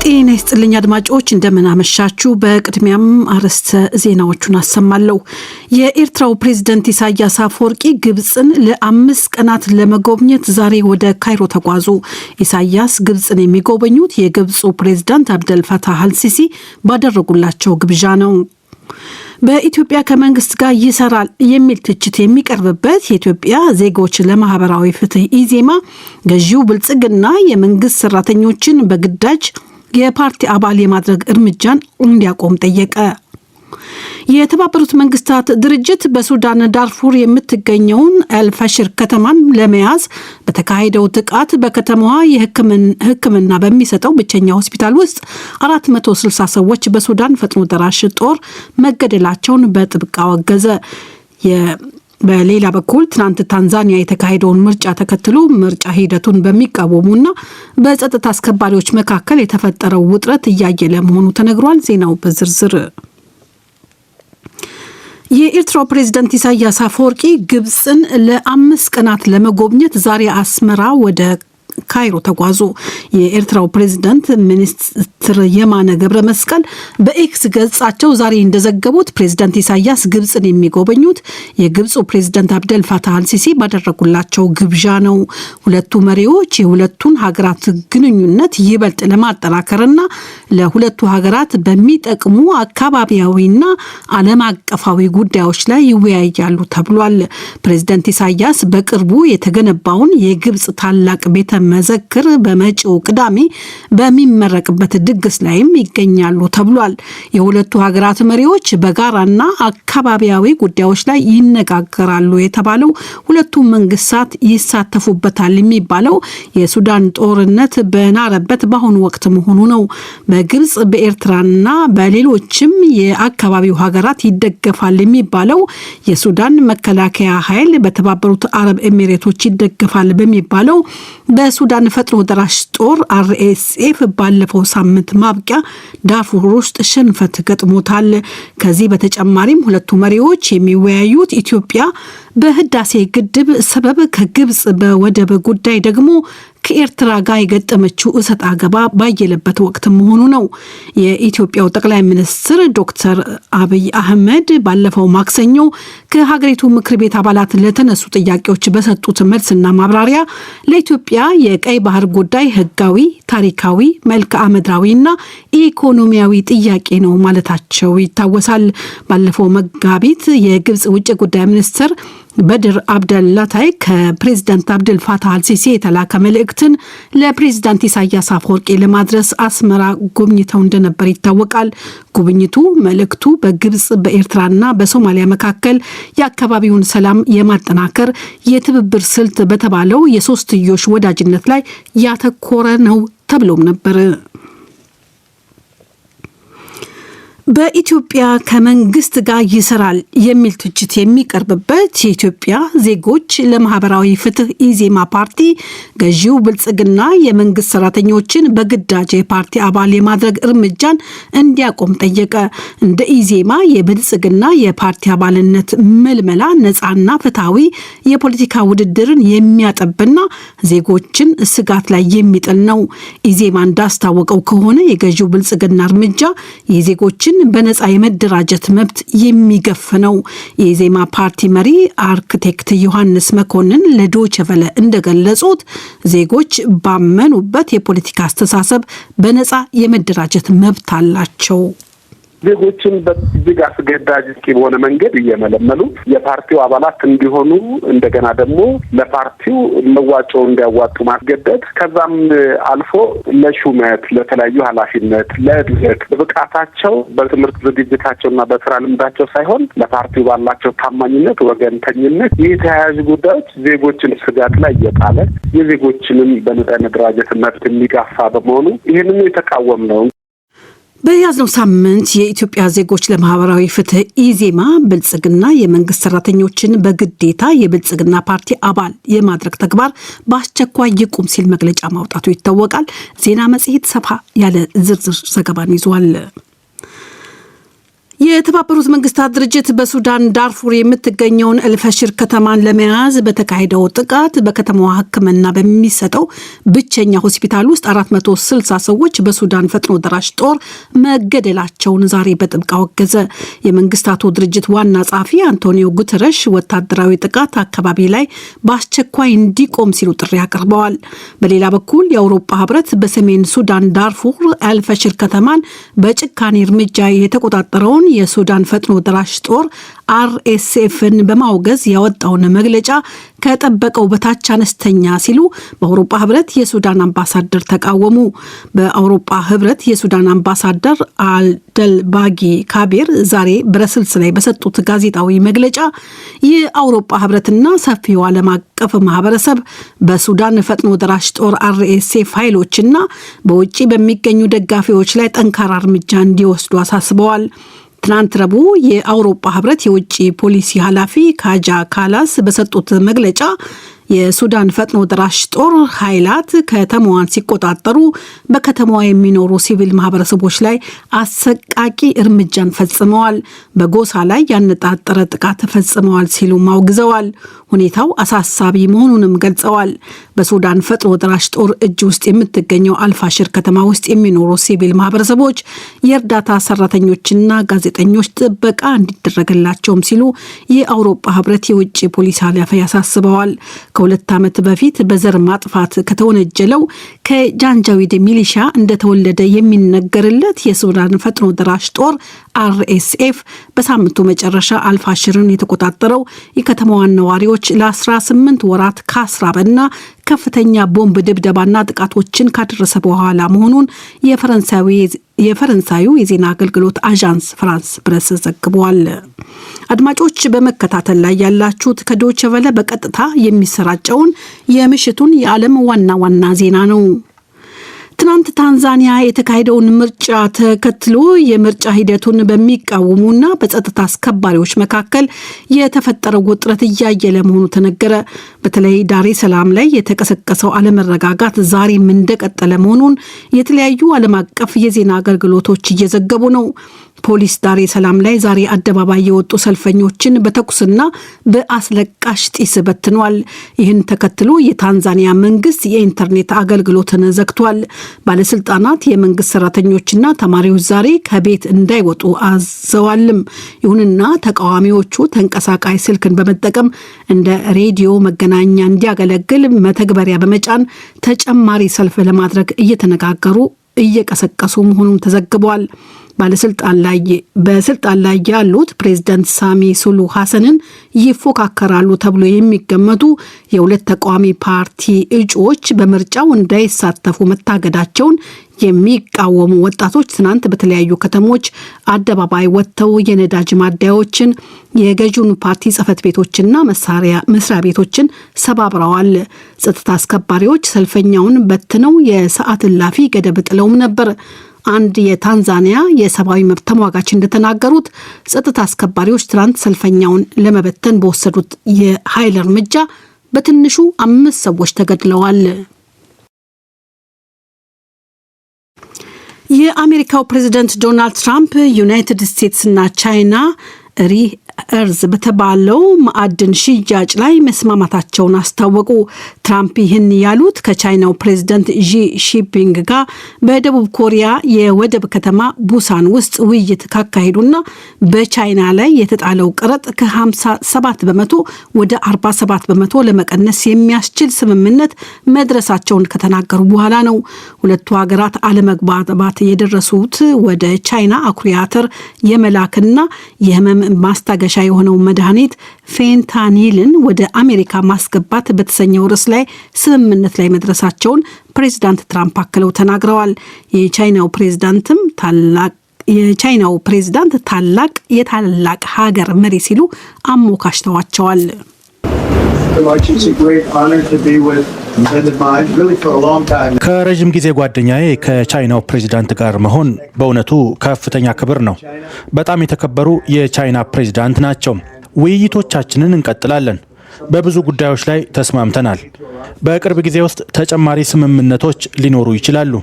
ጤና ይስጥልኝ አድማጮች እንደምን አመሻችሁ። በቅድሚያም አርዕስተ ዜናዎቹን አሰማለሁ። የኤርትራው ፕሬዝዳንት ኢሳያስ አፈወርቂ ግብጽን ለ5 ቀናት ለመጎብኘት ዛሬ ወደ ካይሮ ተጓዙ። ኢሳያስ ግብጽን የሚጎበኙት የግብጹ ፕሬዝዳንት አብደል ፈታህ አልሲሲ ባደረጉላቸው ግብዣ ነው። በኢትዮጵያ ከመንግስት ጋር ይሰራል የሚል ትችት የሚቀርብበት የኢትዮጵያ ዜጎች ለማህበራዊ ፍትህ ኢዜማ ገዢው ብልጽግና የመንግስት ሰራተኞችን በግዳጅ የፓርቲ አባል የማድረግ እርምጃን እንዲያቆም ጠየቀ። የተባበሩት መንግስታት ድርጅት በሱዳን ዳርፉር የምትገኘውን አልፋሽር ከተማን ለመያዝ በተካሄደው ጥቃት በከተማዋ የሕክምና በሚሰጠው ብቸኛ ሆስፒታል ውስጥ 460 ሰዎች በሱዳን ፈጥኖ ደራሽ ጦር መገደላቸውን በጥብቅ አወገዘ። በሌላ በኩል ትናንት ታንዛኒያ የተካሄደውን ምርጫ ተከትሎ ምርጫ ሂደቱን በሚቃወሙና በጸጥታ አስከባሪዎች መካከል የተፈጠረው ውጥረት እያየለ መሆኑ ተነግሯል። ዜናው በዝርዝር። የኤርትራው ፕሬዝዳንት ኢሳያስ አፈወርቂ ግብጽን ለ5 ቀናት ለመጎብኘት ዛሬ አስመራ ወደ ካይሮ ተጓዙ። የኤርትራው ፕሬዝዳንት ሚኒስትር የማነ ገብረ መስቀል በኤክስ ገጻቸው ዛሬ እንደዘገቡት ፕሬዝዳንት ኢሳያስ ግብጽን የሚጎበኙት የግብጹ ፕሬዝዳንት አብደል ፈታህ አልሲሲ ባደረጉላቸው ግብዣ ነው። ሁለቱ መሪዎች የሁለቱን ሀገራት ግንኙነት ይበልጥ ለማጠናከርና ለሁለቱ ሀገራት በሚጠቅሙ አካባቢያዊና ዓለም አቀፋዊ ጉዳዮች ላይ ይወያያሉ ተብሏል። ፕሬዝዳንት ኢሳያስ በቅርቡ የተገነባውን የግብጽ ታላቅ ቤተ መዘክር በመጪው ቅዳሜ በሚመረቅበት ድግስ ላይም ይገኛሉ ተብሏል። የሁለቱ ሀገራት መሪዎች በጋራና አካባቢያዊ ጉዳዮች ላይ ይነጋገራሉ የተባለው ሁለቱ መንግስታት ይሳተፉበታል የሚባለው የሱዳን ጦርነት በናረበት በአሁኑ ወቅት መሆኑ ነው። በግብጽ በኤርትራና በሌሎችም የአካባቢው ሀገራት ይደገፋል የሚባለው የሱዳን መከላከያ ኃይል በተባበሩት አረብ ኤሚሬቶች ይደገፋል በሚባለው በሱዳን ፈጥኖ ደራሽ ጦር RSF ባለፈው ሳምንት ማብቂያ ዳርፉር ውስጥ ሽንፈት ገጥሞታል። ከዚህ በተጨማሪም ሁለቱ መሪዎች የሚወያዩት ኢትዮጵያ በህዳሴ ግድብ ሰበብ ከግብጽ በወደብ ጉዳይ ደግሞ ከኤርትራ ጋር የገጠመችው እሰጥ አገባ ባየለበት ወቅት መሆኑ ነው። የኢትዮጵያው ጠቅላይ ሚኒስትር ዶክተር አብይ አህመድ ባለፈው ማክሰኞ ከሀገሪቱ ምክር ቤት አባላት ለተነሱ ጥያቄዎች በሰጡት መልስና ማብራሪያ ለኢትዮጵያ የቀይ ባህር ጉዳይ ህጋዊ፣ ታሪካዊ፣ መልክዓ ምድራዊና ኢኮኖሚያዊ ጥያቄ ነው ማለታቸው ይታወሳል። ባለፈው መጋቢት የግብጽ ውጭ ጉዳይ ሚኒስትር በድር አብደላታይ ከፕሬዝዳንት አብደል ፈታህ አልሲሲ የተላከ መልእክትን ለፕሬዝዳንት ኢሳያስ አፈወርቂ ለማድረስ አስመራ ጎብኝተው እንደነበር ይታወቃል። ጉብኝቱ መልእክቱ በግብጽ በኤርትራና በሶማሊያ መካከል የአካባቢውን ሰላም የማጠናከር የትብብር ስልት በተባለው የሶስትዮሽ ወዳጅነት ላይ ያተኮረ ነው ተብሎም ነበር። በኢትዮጵያ ከመንግስት ጋር ይሰራል የሚል ትችት የሚቀርብበት የኢትዮጵያ ዜጎች ለማህበራዊ ፍትህ ኢዜማ ፓርቲ ገዢው ብልጽግና የመንግስት ሰራተኞችን በግዳጅ የፓርቲ አባል የማድረግ እርምጃን እንዲያቆም ጠየቀ። እንደ ኢዜማ የብልጽግና የፓርቲ አባልነት መልመላ ነፃና ፍትሃዊ የፖለቲካ ውድድርን የሚያጠብና ዜጎችን ስጋት ላይ የሚጥል ነው። ኢዜማ እንዳስታወቀው ከሆነ የገዢው ብልጽግና እርምጃ የዜጎችን በነፃ የመደራጀት መብት የሚገፍ ነው። የኢዜማ ፓርቲ መሪ አርክቴክት ዮሐንስ መኮንን ለዶይቼ ቬለ እንደገለጹት ዜጎች ባመኑበት የፖለቲካ አስተሳሰብ በነፃ የመደራጀት መብት አላቸው። ዜጎችን በእጅግ አስገዳጅ በሆነ መንገድ እየመለመሉ የፓርቲው አባላት እንዲሆኑ እንደገና ደግሞ ለፓርቲው መዋጮ እንዲያዋጡ ማስገደድ ከዛም አልፎ ለሹመት፣ ለተለያዩ ኃላፊነት፣ ለእድገት ብቃታቸው በትምህርት ዝግጅታቸውና በስራ ልምዳቸው ሳይሆን ለፓርቲው ባላቸው ታማኝነት፣ ወገንተኝነት የተያያዙ ጉዳዮች ዜጎችን ስጋት ላይ እየጣለ የዜጎችንም በነፃ መደራጀት መብት የሚጋፋ በመሆኑ ይህንን የተቃወም ነው። በያዝነው ሳምንት የኢትዮጵያ ዜጎች ለማህበራዊ ፍትህ ኢዜማ ብልጽግና የመንግስት ሰራተኞችን በግዴታ የብልጽግና ፓርቲ አባል የማድረግ ተግባር በአስቸኳይ ይቁም ሲል መግለጫ ማውጣቱ ይታወቃል። ዜና መጽሔት ሰፋ ያለ ዝርዝር ዘገባን ይዟል። የተባበሩት መንግስታት ድርጅት በሱዳን ዳርፉር የምትገኘውን አልፋሽር ከተማን ለመያዝ በተካሄደው ጥቃት በከተማዋ ሕክምና በሚሰጠው ብቸኛ ሆስፒታል ውስጥ 460 ሰዎች በሱዳን ፈጥኖ ደራሽ ጦር መገደላቸውን ዛሬ በጥብቅ አወገዘ። የመንግስታቱ ድርጅት ዋና ጸሐፊ አንቶኒዮ ጉተረሽ ወታደራዊ ጥቃት አካባቢ ላይ በአስቸኳይ እንዲቆም ሲሉ ጥሪ አቅርበዋል። በሌላ በኩል የአውሮፓ ህብረት በሰሜን ሱዳን ዳርፉር አልፋሽር ከተማን በጭካኔ እርምጃ የተቆጣጠረውን የሱዳን ፈጥኖ ደራሽ ጦር RSFን በማውገዝ ያወጣውን መግለጫ ከጠበቀው በታች አነስተኛ ሲሉ በአውሮፓ ህብረት የሱዳን አምባሳደር ተቃወሙ። በአውሮፓ ህብረት የሱዳን አምባሳደር አልደልባጊ ካቤር ዛሬ ብረስልስ ላይ በሰጡት ጋዜጣዊ መግለጫ የአውሮፓ ህብረትና ሰፊው ዓለም አቀፍ ማህበረሰብ በሱዳን ፈጥኖ ደራሽ ጦር RSF ኃይሎችና በውጪ በሚገኙ ደጋፊዎች ላይ ጠንካራ እርምጃ እንዲወስዱ አሳስበዋል። ትናንት ረቡዕ የአውሮፓ ህብረት የውጭ ፖሊሲ ኃላፊ ካጃ ካላስ በሰጡት መግለጫ የሱዳን ፈጥኖ ደራሽ ጦር ኃይላት ከተማዋን ሲቆጣጠሩ በከተማዋ የሚኖሩ ሲቪል ማህበረሰቦች ላይ አሰቃቂ እርምጃን ፈጽመዋል፣ በጎሳ ላይ ያነጣጠረ ጥቃት ፈጽመዋል ሲሉ አውግዘዋል። ሁኔታው አሳሳቢ መሆኑንም ገልጸዋል። በሱዳን ፈጥኖ ደራሽ ጦር እጅ ውስጥ የምትገኘው አልፋሽር ከተማ ውስጥ የሚኖሩ ሲቪል ማህበረሰቦች የእርዳታ ሰራተኞችና ጋዜጠኞች ጥበቃ እንዲደረግላቸውም ሲሉ የአውሮፓ ህብረት የውጭ ፖሊሲ ኃላፊ ያሳስበዋል። ከሁለት ዓመት በፊት በዘር ማጥፋት ከተወነጀለው ከጃንጃዊድ ሚሊሻ እንደተወለደ የሚነገርለት የሱዳን ፈጥኖ ደራሽ ጦር RSF በሳምንቱ መጨረሻ አልፋሽርን የተቆጣጠረው የከተማዋን ነዋሪዎች ለ18 ወራት ካስራበና ከፍተኛ ቦምብ ድብደባና ጥቃቶችን ካደረሰ በኋላ መሆኑን የፈረንሳዩ የዜና አገልግሎት አዣንስ ፍራንስ ፕሬስ ዘግቧል። አድማጮች በመከታተል ላይ ያላችሁት ከዶይቼ ቬለ በቀጥታ የሚሰራጨውን የምሽቱን የዓለም ዋና ዋና ዜና ነው። ትናንት ታንዛኒያ የተካሄደውን ምርጫ ተከትሎ የምርጫ ሂደቱን በሚቃወሙና በጸጥታ አስከባሪዎች መካከል የተፈጠረው ውጥረት እያየለ መሆኑ ተነገረ። በተለይ ዳሬ ሰላም ላይ የተቀሰቀሰው አለመረጋጋት ዛሬም እንደቀጠለ መሆኑን የተለያዩ ዓለም አቀፍ የዜና አገልግሎቶች እየዘገቡ ነው። ፖሊስ ዳሬ ሰላም ላይ ዛሬ አደባባይ የወጡ ሰልፈኞችን በተኩስና በአስለቃሽ ጢስ በትኗል። ይህን ተከትሎ የታንዛኒያ መንግስት የኢንተርኔት አገልግሎትን ዘግቷል። ባለስልጣናት የመንግስት ሰራተኞችና ተማሪዎች ዛሬ ከቤት እንዳይወጡ አዘዋልም። ይሁንና ተቃዋሚዎቹ ተንቀሳቃሽ ስልክን በመጠቀም እንደ ሬዲዮ መገናኛ እንዲያገለግል መተግበሪያ በመጫን ተጨማሪ ሰልፍ ለማድረግ እየቀሰቀሱ መሆኑን ተዘግቧል። በስልጣን ላይ ያሉት ፕሬዝዳንት ሳሚ ሱሉ ሐሰንን ይፎካከራሉ ተብሎ የሚገመቱ የሁለት ተቃዋሚ ፓርቲ እጩዎች በምርጫው እንዳይሳተፉ መታገዳቸውን የሚቃወሙ ወጣቶች ትናንት በተለያዩ ከተሞች አደባባይ ወጥተው የነዳጅ ማደያዎችን፣ የገዢውን ፓርቲ ጽህፈት ቤቶችና መስሪያ ቤቶችን ሰባብረዋል። ጸጥታ አስከባሪዎች ሰልፈኛውን በትነው የሰዓት እላፊ ገደብ ጥለውም ነበር። አንድ የታንዛኒያ የሰብአዊ መብት ተሟጋች እንደተናገሩት ጸጥታ አስከባሪዎች ትናንት ሰልፈኛውን ለመበተን በወሰዱት የኃይል እርምጃ በትንሹ 5 ሰዎች ተገድለዋል። የአሜሪካው ፕሬዝዳንት ዶናልድ ትራምፕ ዩናይትድ ስቴትስ እና ቻይና እርዝ በተባለው ማዕድን ሽያጭ ላይ መስማማታቸውን አስታወቁ። ትራምፕ ይህን ያሉት ከቻይናው ፕሬዝዳንት ዢ ጂንፒንግ ጋር በደቡብ ኮሪያ የወደብ ከተማ ቡሳን ውስጥ ውይይት ካካሄዱና በቻይና ላይ የተጣለው ቀረጥ ከ57 በመቶ ወደ 47 በመቶ ለመቀነስ የሚያስችል ስምምነት መድረሳቸውን ከተናገሩ በኋላ ነው። ሁለቱ ሀገራት አለመግባባት የደረሱት ወደ ቻይና አኩሪ አተር የመላክና የህመም ማስታገሻ የሆነው መድኃኒት ፌንታኒልን ወደ አሜሪካ ማስገባት በተሰኘው ርዕስ ላይ ስምምነት ላይ መድረሳቸውን ፕሬዝዳንት ትራምፕ አክለው ተናግረዋል። የቻይናው ፕሬዝዳንት ታላቅ የታላቅ ሀገር መሪ ሲሉ አሞካሽተዋቸዋል። ከረዥም ጊዜ ጓደኛዬ ከቻይናው ፕሬዝዳንት ጋር መሆን በእውነቱ ከፍተኛ ክብር ነው። በጣም የተከበሩ የቻይና ፕሬዝዳንት ናቸው። ውይይቶቻችንን እንቀጥላለን። በብዙ ጉዳዮች ላይ ተስማምተናል። በቅርብ ጊዜ ውስጥ ተጨማሪ ስምምነቶች ሊኖሩ ይችላሉ።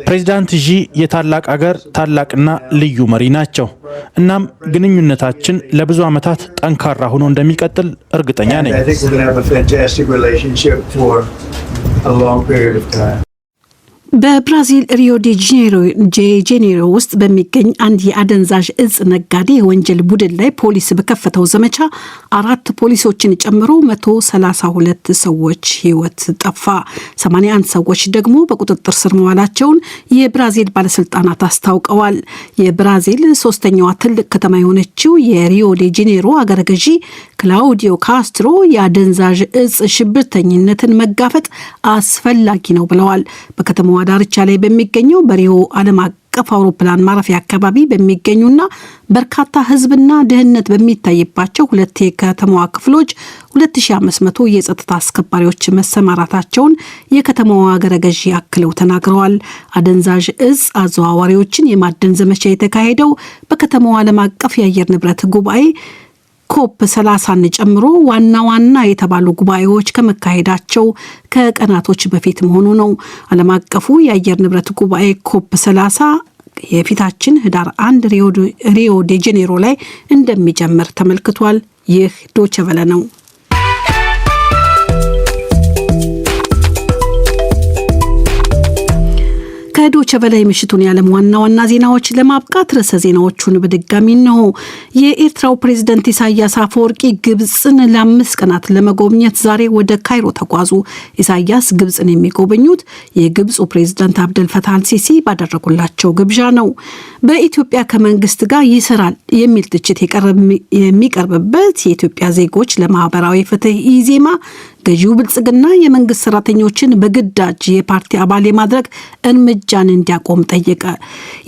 ፕሬዚዳንት ዢ የታላቅ አገር ታላቅና ልዩ መሪ ናቸው። እናም ግንኙነታችን ለብዙ ዓመታት ጠንካራ ሆኖ እንደሚቀጥል እርግጠኛ ነኝ። በብራዚል ሪዮ ዴ ጄኔሮ ውስጥ በሚገኝ አንድ የአደንዛዥ እጽ ነጋዴ የወንጀል ቡድን ላይ ፖሊስ በከፈተው ዘመቻ 4 ፖሊሶችን ጨምሮ 132 ሰዎች ሕይወት ጠፋ። 81 ሰዎች ደግሞ በቁጥጥር ስር መዋላቸውን የብራዚል ባለስልጣናት አስታውቀዋል። የብራዚል ሶስተኛዋ ትልቅ ከተማ የሆነችው የሪዮ ዴ ጄኔሮ አገረ ገዢ ክላውዲዮ ካስትሮ የአደንዛዥ እጽ ሽብርተኝነትን መጋፈጥ አስፈላጊ ነው ብለዋል። በከተማዋ ዳርቻ ላይ በሚገኘው በሪዮ ዓለም አቀፍ አውሮፕላን ማረፊያ አካባቢ በሚገኙና በርካታ ሕዝብና ደህንነት በሚታይባቸው 2 የከተማዋ ክፍሎች 2500 የጸጥታ አስከባሪዎች መሰማራታቸውን የከተማዋ አገረ ገዢ አክለው ተናግረዋል። አደንዛዥ እጽ አዘዋዋሪዎችን የማደን ዘመቻ የተካሄደው በከተማዋ ዓለም አቀፍ የአየር ንብረት ጉባኤ ኮፕ 30ን ጨምሮ ዋና የተባሉ ጉባኤዎች ከመካሄዳቸው ከቀናቶች በፊት መሆኑ ነው። ዓለም አቀፉ የአየር ንብረት ጉባኤ ኮፕ 30 የፊታችን ህዳር 1 ሪዮ ዴ ጄኔሮ ላይ እንደሚጀምር ተመልክቷል። ይህ ዶቼ ቬለ ነው። ከዶቼ ቬለ ምሽቱን የዓለም ዋና ዜናዎች ለማብቃት ርዕሰ ዜናዎቹን በድጋሚ ነው። የኤርትራው ፕሬዝዳንት ኢሳያስ አፈወርቂ ግብጽን ለ5 ቀናት ለመጎብኘት ዛሬ ወደ ካይሮ ተጓዙ። ኢሳያስ ግብጽን የሚጎበኙት የግብፁ ፕሬዝዳንት አብደል ፈታህ አልሲሲ ባደረጉላቸው ግብዣ ነው። በኢትዮጵያ ከመንግስት ጋር ይሰራል የሚል ትችት የሚቀርብበት የኢትዮጵያ ዜጎች ለማህበራዊ ፍትህ ኢዜማ ገዢው ብልጽግና የመንግስት ሰራተኞችን በግዳጅ የፓርቲ አባል የማድረግ እርምጃን እንዲያቆም ጠየቀ።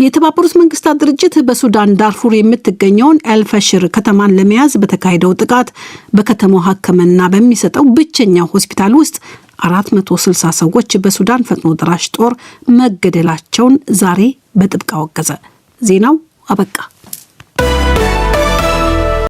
የተባበሩት መንግስታት ድርጅት በሱዳን ዳርፉር የምትገኘውን ኤልፈሽር ከተማን ለመያዝ በተካሄደው ጥቃት በከተማው ሕክምና በሚሰጠው ብቸኛው ሆስፒታል ውስጥ 460 ሰዎች በሱዳን ፈጥኖ ደራሽ ጦር መገደላቸውን ዛሬ በጥብቅ አወገዘ። ዜናው አበቃ።